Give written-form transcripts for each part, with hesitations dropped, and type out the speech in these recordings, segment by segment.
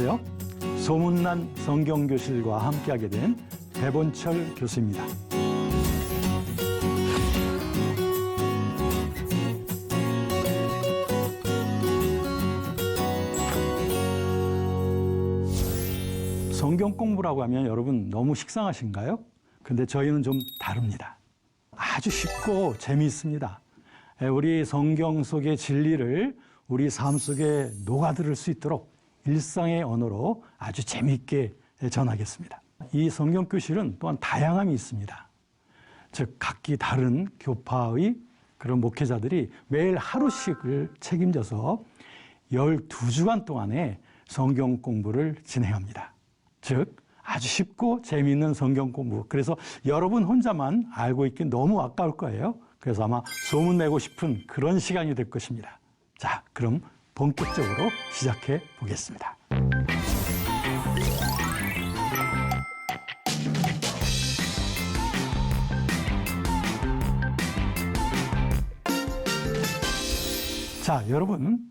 안녕하세요. 소문난 성경교실과 함께하게 된 배본철 교수입니다. 성경 공부라고 하면 여러분 너무 식상하신가요? 근데 저희는 좀 다릅니다. 아주 쉽고 재미있습니다. 우리 성경 속의 진리를 우리 삶 속에 녹아들을 수 있도록 일상의 언어로 아주 재미있게 전하겠습니다. 이 성경교실은 또한 다양함이 있습니다. 즉 각기 다른 교파의 그런 목회자들이 매일 하루씩을 책임져서 12주간 동안의 성경 공부를 진행합니다. 즉 아주 쉽고 재미있는 성경 공부. 그래서 여러분 혼자만 알고 있기 너무 아까울 거예요. 그래서 아마 소문내고 싶은 그런 시간이 될 것입니다. 자, 그럼 본격적으로 시작해 보겠습니다. 자, 여러분,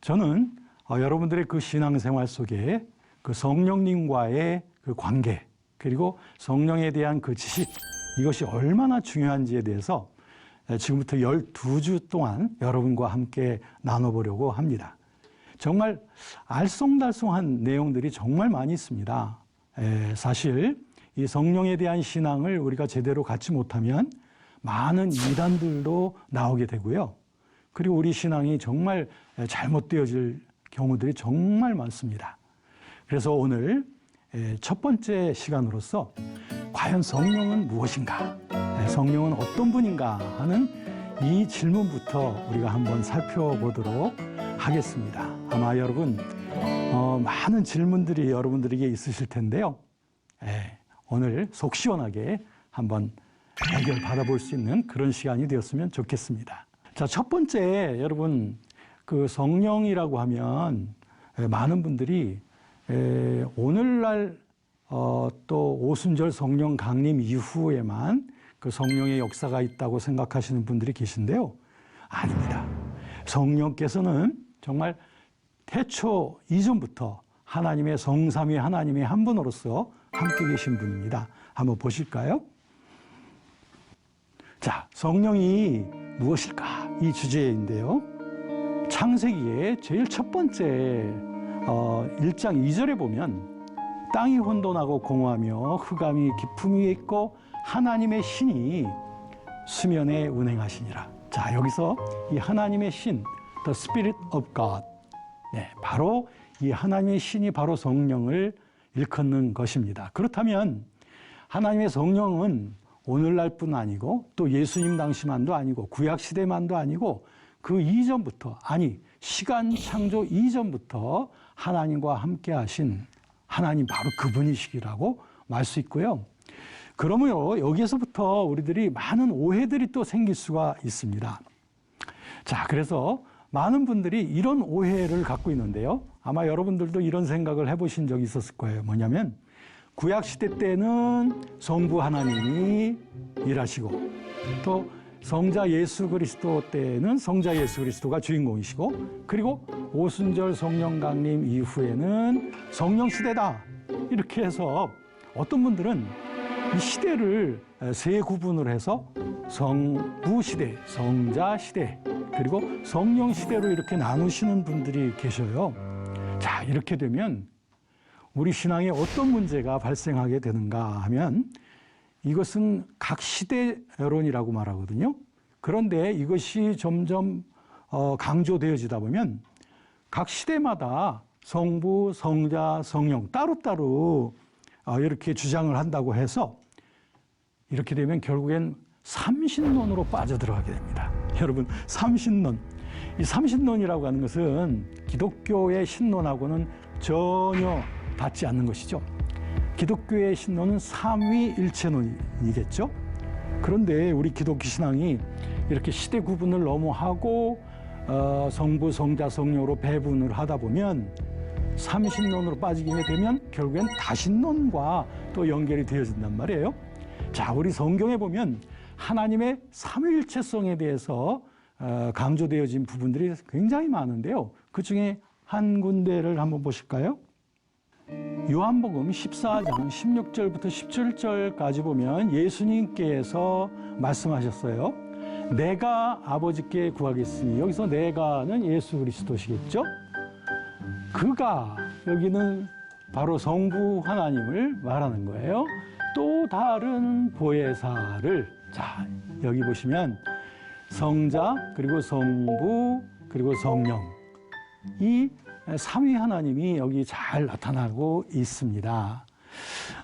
저는 여러분들의 그 신앙생활 속에 그 성령님과의 그 관계, 그리고 성령에 대한 그 지식, 이것이 얼마나 중요한지에 대해서 지금부터 12주 동안 여러분과 함께 나눠보려고 합니다. 정말 알쏭달쏭한 내용들이 정말 많이 있습니다. 사실 이 성령에 대한 신앙을 우리가 제대로 갖지 못하면 많은 이단들도 나오게 되고요. 그리고 우리 신앙이 정말 잘못되어질 경우들이 정말 많습니다. 그래서 오늘 첫 번째 시간으로서 과연 성령은 무엇인가? 성령은 어떤 분인가 하는 이 질문부터 우리가 한번 살펴보도록 하겠습니다. 아마 여러분 많은 질문들이 여러분들에게 있으실 텐데요. 오늘 속 시원하게 한번 해결 받아볼 수 있는 그런 시간이 되었으면 좋겠습니다. 자, 첫 번째 여러분 그 성령이라고 하면 많은 분들이 오늘날 또 오순절 성령 강림 이후에만 그 성령의 역사가 있다고 생각하시는 분들이 계신데요. 아닙니다. 성령께서는 정말 태초 이전부터 하나님의 성삼위 하나님의 한 분으로서 함께 계신 분입니다. 한번 보실까요? 자, 성령이 무엇일까? 이 주제인데요. 창세기의 제일 첫 번째 1장 2절에 보면 땅이 혼돈하고 공허하며 흑암이 깊음 위에 있고 하나님의 신이 수면에 운행하시니라. 자, 여기서 이 하나님의 신, The Spirit of God. 바로 이 하나님의 신이 바로 성령을 일컫는 것입니다. 그렇다면 하나님의 성령은 오늘날뿐 아니고 또 예수님 당시만도 아니고 구약시대만도 아니고 그 이전부터, 아니 시간 창조 이전부터 하나님과 함께 하신 하나님 바로 그분이시기라고 말 수 있고요. 그러므로 여기에서부터 우리들이 많은 오해들이 또 생길 수가 있습니다. 자, 그래서 많은 분들이 이런 오해를 갖고 있는데요. 아마 여러분들도 이런 생각을 해보신 적이 있었을 거예요. 뭐냐면 구약시대 때는 성부 하나님이 일하시고 또 성자 예수 그리스도 때는 성자 예수 그리스도가 주인공이시고 그리고 오순절 성령 강림 이후에는 성령 시대다. 이렇게 해서 어떤 분들은 이 시대를 세 구분을 해서 성부 시대, 성자 시대, 그리고 성령 시대로 이렇게 나누시는 분들이 계셔요. 자, 이렇게 되면 우리 신앙에 어떤 문제가 발생하게 되는가 하면 이것은 각 시대 여론이라고 말하거든요. 그런데 이것이 점점 강조되어지다 보면 각 시대마다 성부, 성자, 성령 따로따로 이렇게 주장을 한다고 해서 이렇게 되면 결국엔 삼신론으로 빠져들어가게 됩니다. 여러분, 삼신론. 이 삼신론이라고 하는 것은 기독교의 신론하고는 전혀 닿지 않는 것이죠. 기독교의 신론은 삼위일체론이겠죠. 그런데 우리 기독교 신앙이 이렇게 시대 구분을 너무 하고 성부, 성자, 성령으로 배분을 하다 보면 삼신론으로 빠지게 되면 결국엔 다신론과 또 연결이 되어진단 말이에요. 자, 우리 성경에 보면 하나님의 삼위일체성에 대해서 강조되어진 부분들이 굉장히 많은데요. 그 중에 한 군데를 한번 보실까요? 요한복음 14장 16절부터 17절까지 보면 예수님께서 말씀하셨어요. 내가 아버지께 구하겠으니, 여기서 내가는 예수 그리스도시겠죠? 그가, 여기는 바로 성부 하나님을 말하는 거예요. 또 다른 보혜사를, 자, 여기 보시면 성자, 그리고 성부, 그리고 성령, 이 삼위 하나님이 여기 잘 나타나고 있습니다.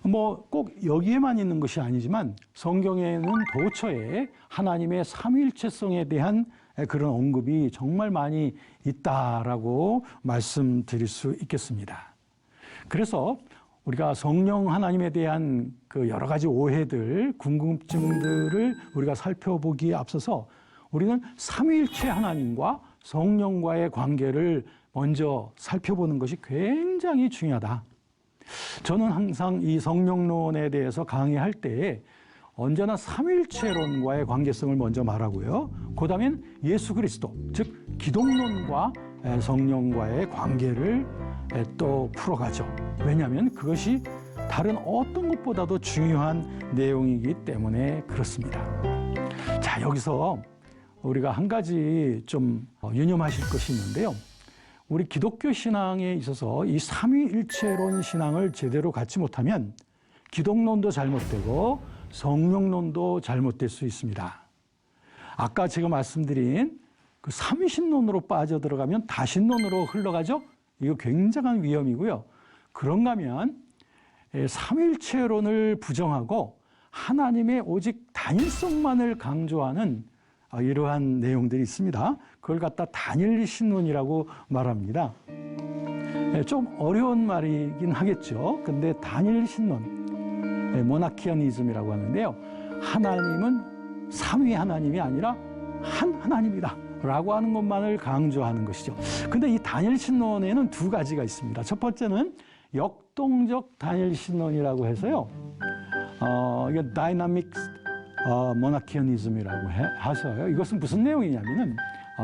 뭐 꼭 여기에만 있는 것이 아니지만 성경에는 도처에 하나님의 삼위일체성에 대한 그런 언급이 정말 많이 있다라고 말씀드릴 수 있겠습니다. 그래서 우리가 성령 하나님에 대한 그 여러 가지 오해들, 궁금증들을 우리가 살펴보기에 앞서서 우리는 삼위일체 하나님과 성령과의 관계를 먼저 살펴보는 것이 굉장히 중요하다. 저는 항상 이 성령론에 대해서 강의할 때 언제나 삼위일체론과의 관계성을 먼저 말하고요. 그 다음엔 예수 그리스도, 즉 기독론과 성령과의 관계를 또 풀어가죠. 왜냐하면 그것이 다른 어떤 것보다도 중요한 내용이기 때문에 그렇습니다. 자, 여기서 우리가 한 가지 좀 유념하실 것이 있는데요. 우리 기독교 신앙에 있어서 이 삼위일체론 신앙을 제대로 갖지 못하면 기독론도 잘못되고 성령론도 잘못될 수 있습니다. 아까 제가 말씀드린 그 삼위신론으로 빠져들어가면 다신론으로 흘러가죠? 이거 굉장한 위험이고요. 그런가 하면 삼위일체론을 부정하고 하나님의 오직 단일성만을 강조하는 이러한 내용들이 있습니다. 그걸 갖다 단일신론이라고 말합니다. 좀 어려운 말이긴 하겠죠. 근데 단일신론, 모나키아니즘이라고 하는데요. 하나님은 삼위 하나님이 아니라 한 하나님이다 라고 하는 것만을 강조하는 것이죠. 근데 이 단일신론에는 두 가지가 있습니다. 첫 번째는 역동적 단일신론이라고 해서요. 이게 다이나믹 모나키아니즘이라고 하셔요. 이것은 무슨 내용이냐면은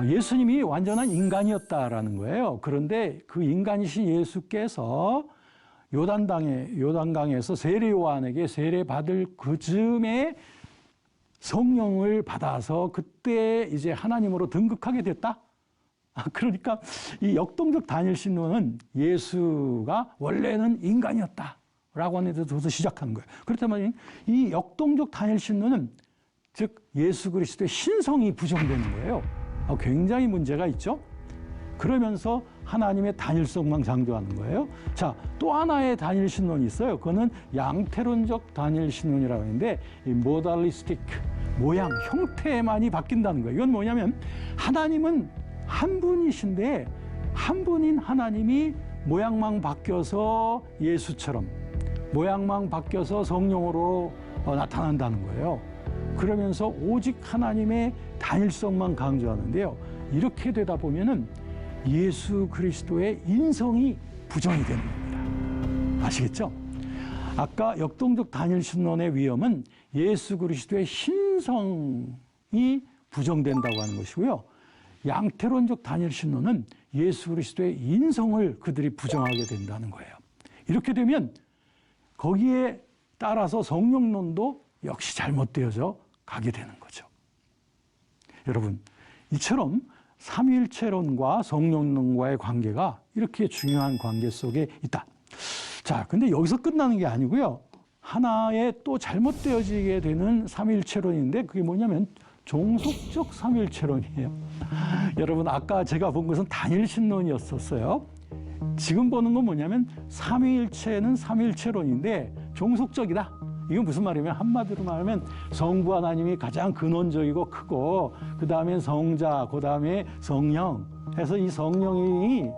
예수님이 완전한 인간이었다라는 거예요. 그런데 그 인간이신 예수께서 요단강에서 세례 요한에게 세례 받을 그 즈음에 성령을 받아서 그때 이제 하나님으로 등극하게 됐다. 그러니까 이 역동적 단일신론은 예수가 원래는 인간이었다 라고 하는 데서 시작하는 거예요. 그렇다면 이 역동적 단일신론은 즉 예수 그리스도의 신성이 부정되는 거예요. 굉장히 문제가 있죠. 그러면서 하나님의 단일성만 강조하는 거예요. 자, 또 하나의 단일신론이 있어요. 그거는 양태론적 단일신론이라고 하는데 이 모달리스틱, 모양, 형태만이 바뀐다는 거예요. 이건 뭐냐면 하나님은 한 분이신데 한 분인 하나님이 모양만 바뀌어서 예수처럼, 모양만 바뀌어서 성령으로 나타난다는 거예요. 그러면서 오직 하나님의 단일성만 강조하는데요. 이렇게 되다 보면은 예수 그리스도의 인성이 부정이 되는 겁니다. 아시겠죠? 아까 역동적 단일신론의 위험은 예수 그리스도의 신성이 부정된다고 하는 것이고요. 양태론적 단일신론은 예수 그리스도의 인성을 그들이 부정하게 된다는 거예요. 이렇게 되면 거기에 따라서 성령론도 역시 잘못되어져 가게 되는 거죠. 여러분, 이처럼 삼위일체론과 성령론과의 관계가 이렇게 중요한 관계 속에 있다. 자, 근데 여기서 끝나는 게 아니고요. 하나의 또 잘못되어지게 되는 삼위일체론인데 그게 뭐냐면 종속적 삼위일체론이에요. 여러분, 아까 제가 본 것은 단일신론이었었어요. 지금 보는 건 뭐냐면 삼위일체는 삼위일체론인데 종속적이다. 이건 무슨 말이냐면 한마디로 말하면 성부 하나님이 가장 근원적이고 크고 그 다음에 성자, 그 다음에 성령 해서 이 성령이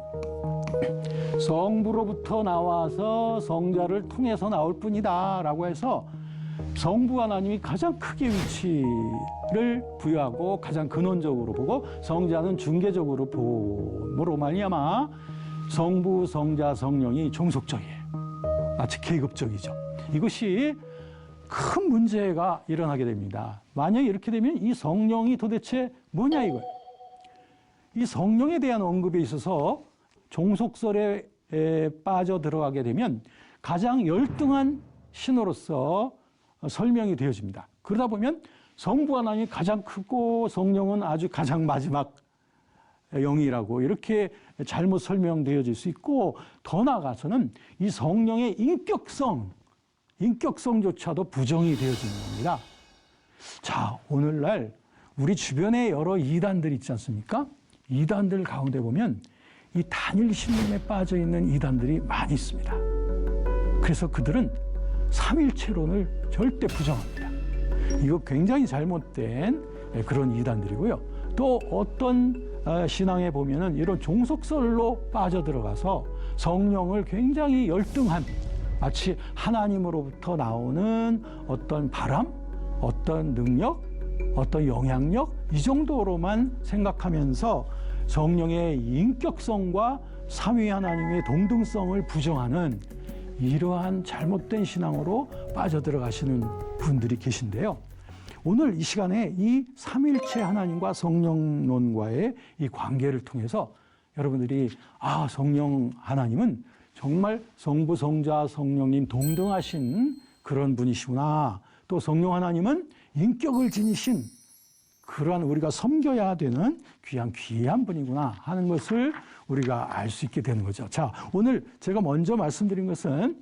성부로부터 나와서 성자를 통해서 나올 뿐이다 라고 해서 성부 하나님이 가장 크게 위치를 부여하고 가장 근원적으로 보고 성자는 중개적으로 봄으로 말미암아 성부, 성자, 성령이 종속적이에요. 마치 계급적이죠. 이것이 큰 문제가 일어나게 됩니다. 만약에 이렇게 되면 이 성령이 도대체 뭐냐 이거예요. 이 성령에 대한 언급에 있어서 종속설에 빠져 들어가게 되면 가장 열등한 신호로서 설명이 되어집니다. 그러다 보면 성부 하나님이 가장 크고 성령은 아주 가장 마지막 영이라고 이렇게 잘못 설명되어질 수 있고, 더 나아가서는 이 성령의 인격성조차도 부정이 되어지는 겁니다. 자, 오늘날 우리 주변에 여러 이단들 있지 않습니까? 이단들 가운데 보면 이 단일 신론에 빠져 있는 이단들이 많이 있습니다. 그래서 그들은 삼일체론을 절대 부정합니다. 이거 굉장히 잘못된 그런 이단들이고요. 또 어떤 신앙에 보면은 이런 종속설로 빠져들어가서 성령을 굉장히 열등한, 마치 하나님으로부터 나오는 어떤 바람, 어떤 능력, 어떤 영향력, 이 정도로만 생각하면서 성령의 인격성과 삼위 하나님의 동등성을 부정하는 이러한 잘못된 신앙으로 빠져들어가시는 분들이 계신데요. 오늘 이 시간에 이 삼일체 하나님과 성령론과의 이 관계를 통해서 여러분들이 성령 하나님은 정말 성부, 성자, 성령님 동등하신 그런 분이시구나. 또 성령 하나님은 인격을 지니신 그러한 우리가 섬겨야 되는 귀한 분이구나 하는 것을 우리가 알 수 있게 되는 거죠. 자, 오늘 제가 먼저 말씀드린 것은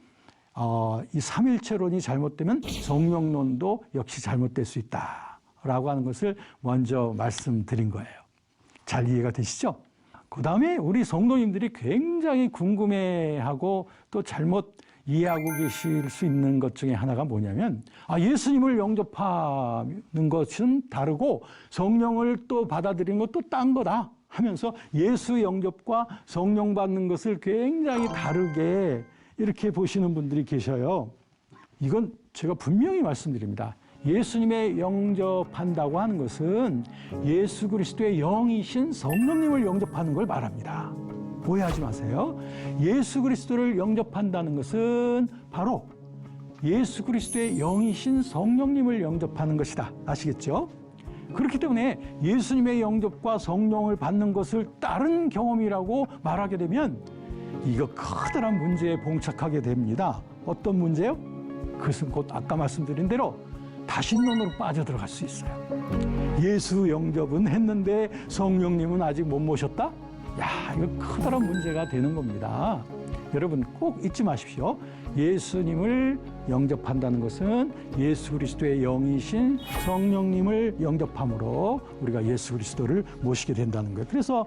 이 삼일체론이 잘못되면 성령론도 역시 잘못될 수 있다라고 하는 것을 먼저 말씀드린 거예요. 잘 이해가 되시죠? 그 다음에 우리 성도님들이 굉장히 궁금해하고 또 잘못 이해하고 계실 수 있는 것 중에 하나가 뭐냐면, 예수님을 영접하는 것은 다르고 성령을 또 받아들이는 것도 딴 거다 하면서 예수 영접과 성령 받는 것을 굉장히 다르게 이렇게 보시는 분들이 계셔요. 이건 제가 분명히 말씀드립니다. 예수님의 영접한다고 하는 것은 예수 그리스도의 영이신 성령님을 영접하는 걸 말합니다. 오해하지 마세요. 예수 그리스도를 영접한다는 것은 바로 예수 그리스도의 영이신 성령님을 영접하는 것이다. 아시겠죠? 그렇기 때문에 예수님의 영접과 성령을 받는 것을 다른 경험이라고 말하게 되면 이거 커다란 문제에 봉착하게 됩니다. 어떤 문제요? 그것은 곧 아까 말씀드린 대로 다신론으로 빠져들어갈 수 있어요. 예수 영접은 했는데 성령님은 아직 못 모셨다? 이거 커다란 문제가 되는 겁니다. 여러분 꼭 잊지 마십시오. 예수님을 영접한다는 것은 예수 그리스도의 영이신 성령님을 영접함으로 우리가 예수 그리스도를 모시게 된다는 거예요. 그래서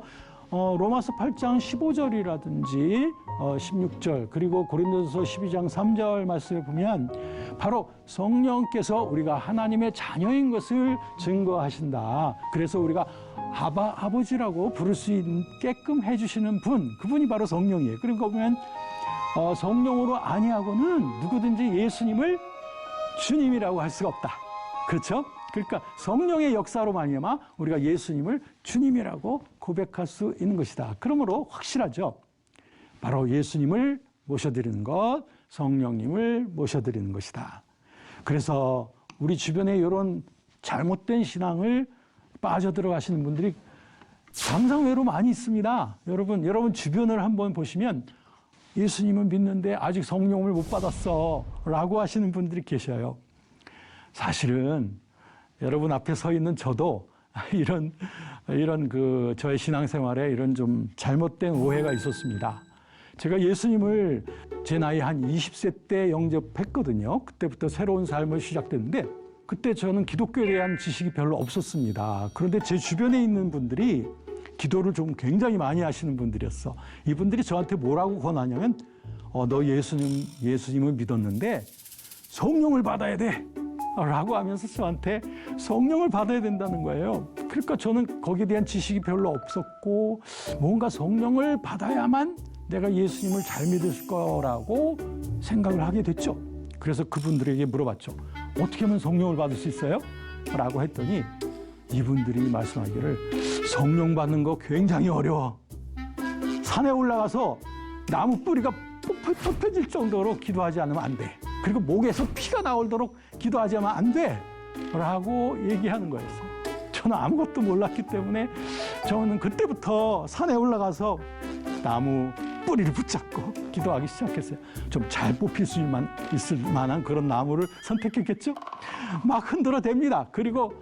로마서 8장 15절이라든지 16절 그리고 고린도서 12장 3절 말씀에 보면 바로 성령께서 우리가 하나님의 자녀인 것을 증거하신다. 그래서 우리가 아버지라고 부를 수 있게끔 해주시는 분, 그분이 바로 성령이에요. 그러니까 보면 성령으로 아니하고는 누구든지 예수님을 주님이라고 할 수가 없다. 그렇죠? 그러니까 성령의 역사로 말미암아 우리가 예수님을 주님이라고 고백할 수 있는 것이다. 그러므로 확실하죠. 바로 예수님을 모셔드리는 것, 성령님을 모셔드리는 것이다. 그래서 우리 주변에 이런 잘못된 신앙을 빠져들어가시는 분들이 상상외로 많이 있습니다. 여러분 주변을 한번 보시면 예수님은 믿는데 아직 성령을 못 받았어 라고 하시는 분들이 계셔요. 사실은 여러분 앞에 서 있는 저도 이런 저의 신앙생활에 이런 좀 잘못된 오해가 있었습니다. 제가 예수님을 제 나이 한 20세 때 영접했거든요. 그때부터 새로운 삶을 시작됐는데 그때 저는 기독교에 대한 지식이 별로 없었습니다. 그런데 제 주변에 있는 분들이 기도를 좀 굉장히 많이 하시는 분들이었어. 이분들이 저한테 뭐라고 권하냐면 너 예수님을 믿었는데 성령을 받아야 돼 라고 하면서 저한테 성령을 받아야 된다는 거예요. 그러니까 저는 거기에 대한 지식이 별로 없었고 뭔가 성령을 받아야만 내가 예수님을 잘 믿을 거라고 생각을 하게 됐죠. 그래서 그분들에게 물어봤죠. 어떻게 하면 성령을 받을 수 있어요? 라고 했더니 이분들이 말씀하기를 성령 받는 거 굉장히 어려워. 산에 올라가서 나무 뿌리가 뽑혀질 정도로 기도하지 않으면 안 돼. 그리고 목에서 피가 나오도록 기도하지 않으면 안 돼. 라고 얘기하는 거였어요. 저는 아무것도 몰랐기 때문에 저는 그때부터 산에 올라가서 나무 뿌리를 붙잡고 기도하기 시작했어요. 좀 잘 뽑힐 수 있을 만한 그런 나무를 선택했겠죠. 막 흔들어 댑니다. 그리고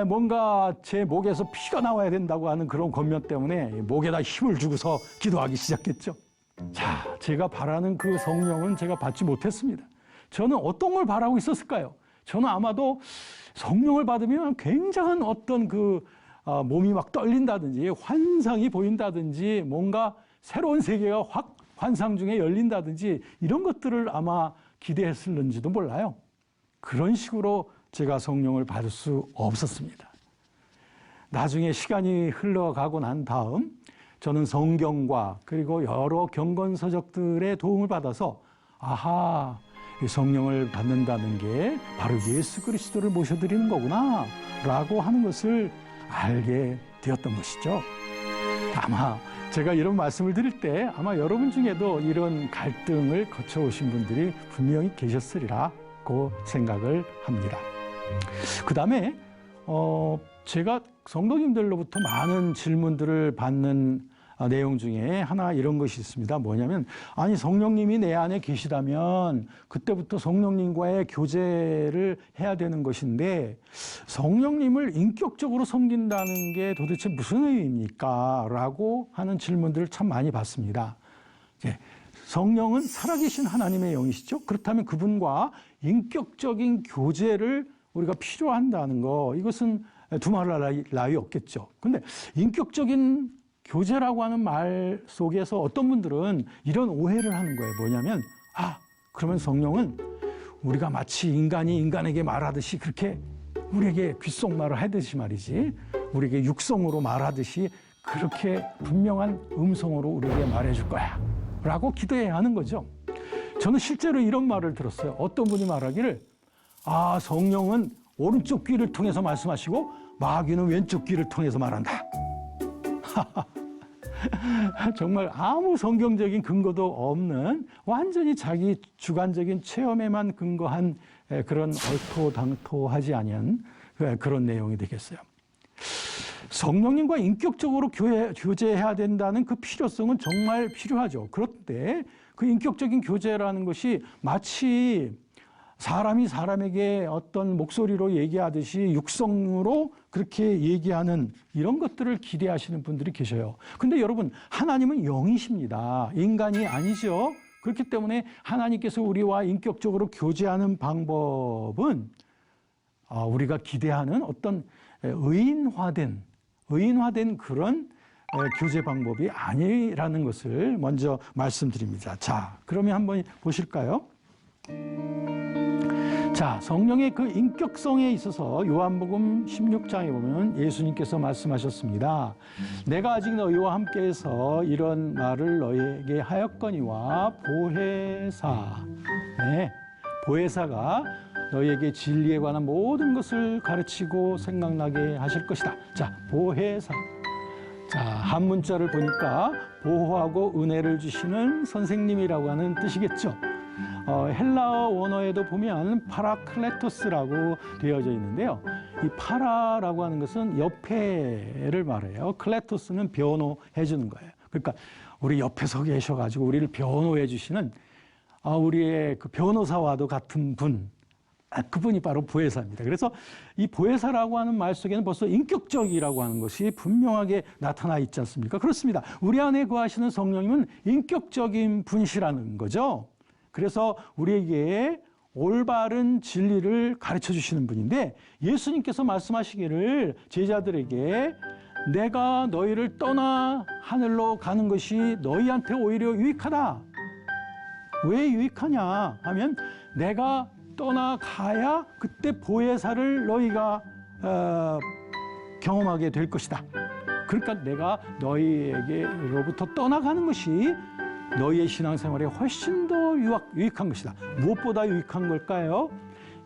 뭔가 제 목에서 피가 나와야 된다고 하는 그런 권면 때문에 목에다 힘을 주고서 기도하기 시작했죠. 자, 제가 바라는 그 성령은 제가 받지 못했습니다. 저는 어떤 걸 바라고 있었을까요? 저는 아마도 성령을 받으면 굉장한 어떤 몸이 막 떨린다든지 환상이 보인다든지 뭔가 새로운 세계가 확 환상 중에 열린다든지 이런 것들을 아마 기대했을는지도 몰라요. 그런 식으로 제가 성령을 받을 수 없었습니다. 나중에 시간이 흘러가고 난 다음 저는 성경과 그리고 여러 경건서적들의 도움을 받아서 아하, 성령을 받는다는 게 바로 예수 그리스도를 모셔드리는 거구나 라고 하는 것을 알게 되었던 것이죠. 아마 제가 이런 말씀을 드릴 때 아마 여러분 중에도 이런 갈등을 거쳐오신 분들이 분명히 계셨으리라고 생각을 합니다. 그 다음에 제가 성도님들로부터 많은 질문들을 받는 내용 중에 하나 이런 것이 있습니다. 뭐냐면 아니 성령님이 내 안에 계시다면 그때부터 성령님과의 교제를 해야 되는 것인데 성령님을 인격적으로 섬긴다는 게 도대체 무슨 의미입니까? 라고 하는 질문들을 참 많이 받습니다. 성령은 살아계신 하나님의 영이시죠. 그렇다면 그분과 인격적인 교제를 우리가 필요한다는 거 이것은 두말할 나위 없겠죠. 근데 인격적인 교제라고 하는 말 속에서 어떤 분들은 이런 오해를 하는 거예요. 뭐냐면 그러면 성령은 우리가 마치 인간이 인간에게 말하듯이 그렇게 우리에게 귓속말을 하듯이 말이지 우리에게 육성으로 말하듯이 그렇게 분명한 음성으로 우리에게 말해줄 거야 라고 기도해야 하는 거죠. 저는 실제로 이런 말을 들었어요. 어떤 분이 말하기를 성령은 오른쪽 귀를 통해서 말씀하시고 마귀는 왼쪽 귀를 통해서 말한다. 정말 아무 성경적인 근거도 없는 완전히 자기 주관적인 체험에만 근거한 그런 얼토당토하지 아니한 그런 내용이 되겠어요. 성령님과 인격적으로 교제해야 된다는 그 필요성은 정말 필요하죠. 그런데 그 인격적인 교제라는 것이 마치 사람이 사람에게 어떤 목소리로 얘기하듯이 육성으로 그렇게 얘기하는 이런 것들을 기대하시는 분들이 계셔요. 근데 여러분, 하나님은 영이십니다. 인간이 아니죠. 그렇기 때문에 하나님께서 우리와 인격적으로 교제하는 방법은 우리가 기대하는 어떤 의인화된 그런 교제 방법이 아니라는 것을 먼저 말씀드립니다. 자, 그러면 한번 보실까요? 자, 성령의 그 인격성에 있어서 요한복음 16장에 보면 예수님께서 말씀하셨습니다. 내가 아직 너희와 함께해서 이런 말을 너희에게 하였거니와 보혜사, 보혜사가 너희에게 진리에 관한 모든 것을 가르치고 생각나게 하실 것이다. 자, 보혜사. 자, 한문자를 보니까 보호하고 은혜를 주시는 선생님이라고 하는 뜻이겠죠. 헬라어 원어에도 보면 파라클레토스라고 되어져 있는데요. 이 파라라고 하는 것은 옆에를 말해요. 클레토스는 변호해 주는 거예요. 그러니까 우리 옆에서 계셔가지고 우리를 변호해 주시는 우리의 그 변호사와도 같은 분, 그분이 바로 보혜사입니다. 그래서 이 보혜사라고 하는 말 속에는 벌써 인격적이라고 하는 것이 분명하게 나타나 있지 않습니까? 그렇습니다. 우리 안에 거하시는 성령님은 인격적인 분이시라는 거죠. 그래서 우리에게 올바른 진리를 가르쳐 주시는 분인데 예수님께서 말씀하시기를 제자들에게 내가 너희를 떠나 하늘로 가는 것이 너희한테 오히려 유익하다. 왜 유익하냐 하면 내가 떠나가야 그때 보혜사를 너희가 경험하게 될 것이다. 그러니까 내가 너희에게로부터 떠나가는 것이 너희의 신앙생활에 훨씬 더 유익한 것이다. 무엇보다 유익한 걸까요?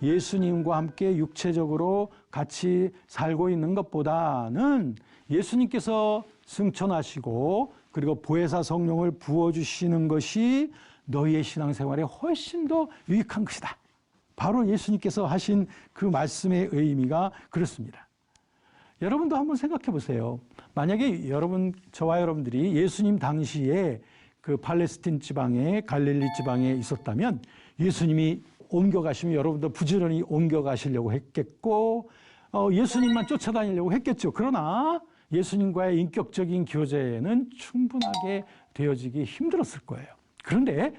예수님과 함께 육체적으로 같이 살고 있는 것보다는 예수님께서 승천하시고 그리고 보혜사 성령을 부어주시는 것이 너희의 신앙생활에 훨씬 더 유익한 것이다. 바로 예수님께서 하신 그 말씀의 의미가 그렇습니다. 여러분도 한번 생각해 보세요. 만약에 저와 여러분들이 예수님 당시에 그 팔레스틴 지방에 갈릴리 지방에 있었다면 예수님이 옮겨가시면 여러분도 부지런히 옮겨가시려고 했겠고 예수님만 쫓아다니려고 했겠죠. 그러나 예수님과의 인격적인 교제는 충분하게 되어지기 힘들었을 거예요. 그런데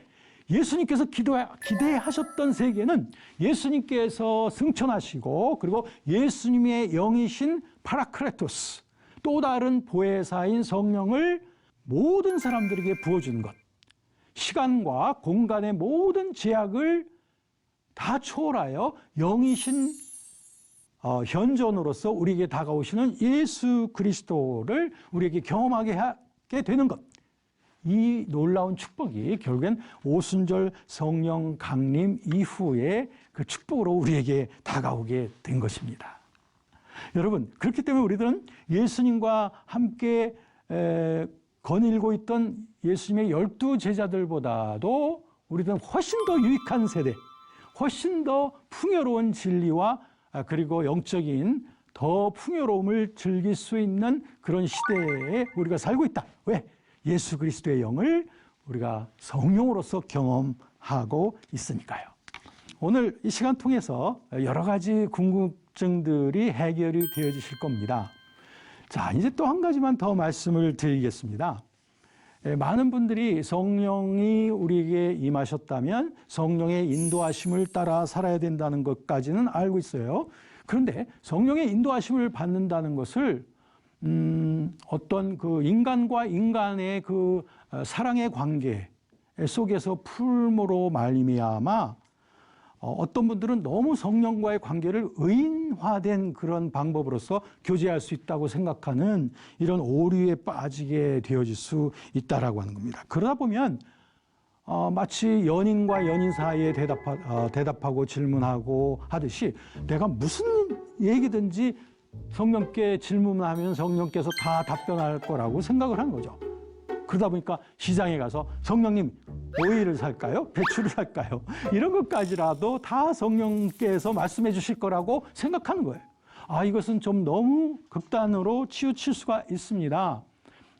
예수님께서 기대하셨던 세계는 예수님께서 승천하시고 그리고 예수님의 영이신 파라크레토스, 또 다른 보혜사인 성령을 모든 사람들에게 부어주는 것, 시간과 공간의 모든 제약을 다 초월하여 영이신 현존으로서 우리에게 다가오시는 예수 그리스도를 우리에게 경험하게 하게 되는 것. 이 놀라운 축복이 결국엔 오순절 성령 강림 이후에 그 축복으로 우리에게 다가오게 된 것입니다. 여러분, 그렇기 때문에 우리들은 예수님과 함께 거닐고 있던 예수님의 12 제자들보다도 우리들은 훨씬 더 유익한 세대, 훨씬 더 풍요로운 진리와 그리고 영적인 더 풍요로움을 즐길 수 있는 그런 시대에 우리가 살고 있다. 왜? 예수 그리스도의 영을 우리가 성령으로서 경험하고 있으니까요. 오늘 이 시간 통해서 여러 가지 궁금증들이 해결이 되어지실 겁니다. 자, 이제 또 한 가지만 더 말씀을 드리겠습니다. 많은 분들이 성령이 우리에게 임하셨다면 성령의 인도하심을 따라 살아야 된다는 것까지는 알고 있어요. 그런데 성령의 인도하심을 받는다는 것을 어떤 그 인간과 인간의 그 사랑의 관계 속에서 풀므로 말미암아 어떤 분들은 너무 성령과의 관계를 의인화된 그런 방법으로서 교제할 수 있다고 생각하는 이런 오류에 빠지게 되어질 수 있다라고 하는 겁니다. 그러다 보면 마치 연인과 연인 사이에 대답하고 질문하고 하듯이 내가 무슨 얘기든지 성령께 질문하면 성령께서 다 답변할 거라고 생각을 하는 거죠. 그러다 보니까 시장에 가서 성령님 오이를 살까요? 배추를 살까요? 이런 것까지라도 다 성령께서 말씀해 주실 거라고 생각하는 거예요. 이것은 좀 너무 극단으로 치우칠 수가 있습니다.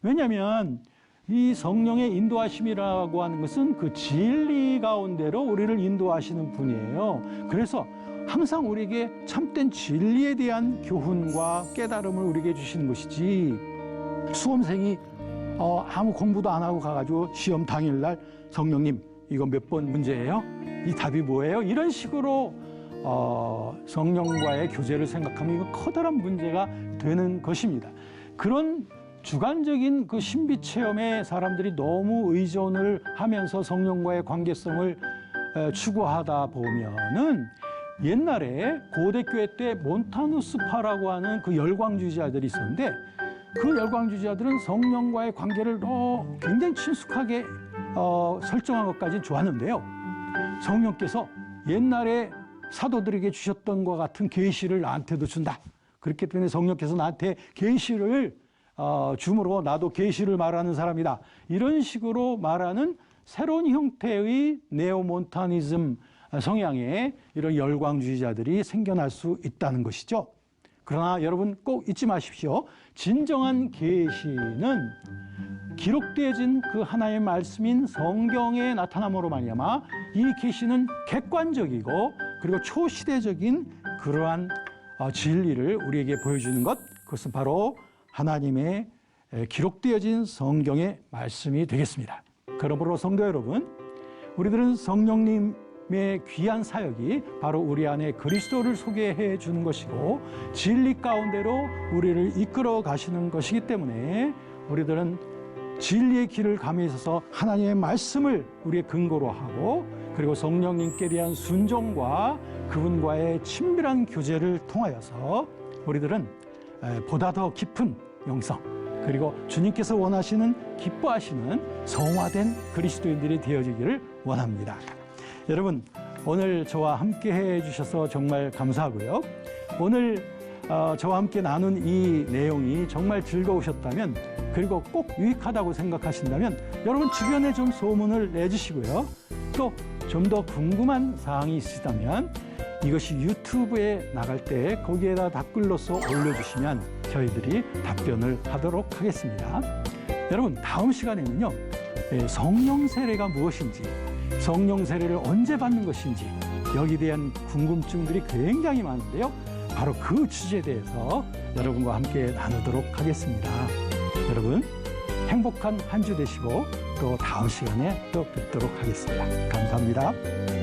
왜냐하면 이 성령의 인도하심이라고 하는 것은 그 진리 가운데로 우리를 인도하시는 분이에요. 그래서 항상 우리에게 참된 진리에 대한 교훈과 깨달음을 우리에게 주시는 것이지, 수험생이 아무 공부도 안 하고 가가지고 시험 당일날 성령님 이거 몇 번 문제예요? 이 답이 뭐예요? 이런 식으로 성령과의 교제를 생각하면 이거 커다란 문제가 되는 것입니다. 그런 주관적인 그 신비 체험에 사람들이 너무 의존을 하면서 성령과의 관계성을 추구하다 보면은 옛날에 고대교회 때 몬타누스파라고 하는 그 열광주의자들이 있었는데, 그 열광주의자들은 성령과의 관계를 굉장히 친숙하게 설정한 것까지는 좋았는데요. 성령께서 옛날에 사도들에게 주셨던 것 같은 계시를 나한테도 준다. 그렇기 때문에 성령께서 나한테 계시를 줌으로 나도 계시를 말하는 사람이다. 이런 식으로 말하는 새로운 형태의 네오몬타니즘 성향의 이런 열광주의자들이 생겨날 수 있다는 것이죠. 그러나 여러분 꼭 잊지 마십시오. 진정한 계시는 기록되어진 그 하나의 말씀인 성경의 나타남으로 말미암아 이 계시는 객관적이고 그리고 초시대적인 그러한 진리를 우리에게 보여주는 것, 그것은 바로 하나님의 기록되어진 성경의 말씀이 되겠습니다. 그러므로 성도 여러분, 우리들은 성령님의 귀한 사역이 바로 우리 안에 그리스도를 소개해 주는 것이고 진리 가운데로 우리를 이끌어 가시는 것이기 때문에 우리들은 진리의 길을 감에 있어서 하나님의 말씀을 우리의 근거로 하고, 그리고 성령님께 대한 순종과 그분과의 친밀한 교제를 통하여서 우리들은 보다 더 깊은 영성, 그리고 주님께서 원하시는 기뻐하시는 성화된 그리스도인들이 되어지기를 원합니다. 여러분, 오늘 저와 함께 해주셔서 정말 감사하고요. 오늘 저와 함께 나눈 이 내용이 정말 즐거우셨다면, 그리고 꼭 유익하다고 생각하신다면 여러분 주변에 좀 소문을 내주시고요. 또 좀 더 궁금한 사항이 있으시다면 이것이 유튜브에 나갈 때 거기에다 댓글로서 올려주시면 저희들이 답변을 하도록 하겠습니다. 여러분, 다음 시간에는요, 성령 세례가 무엇인지, 성령 세례를 언제 받는 것인지 여기에 대한 궁금증들이 굉장히 많은데요. 바로 그 주제에 대해서 여러분과 함께 나누도록 하겠습니다. 여러분 행복한 한 주 되시고 또 다음 시간에 또 뵙도록 하겠습니다. 감사합니다.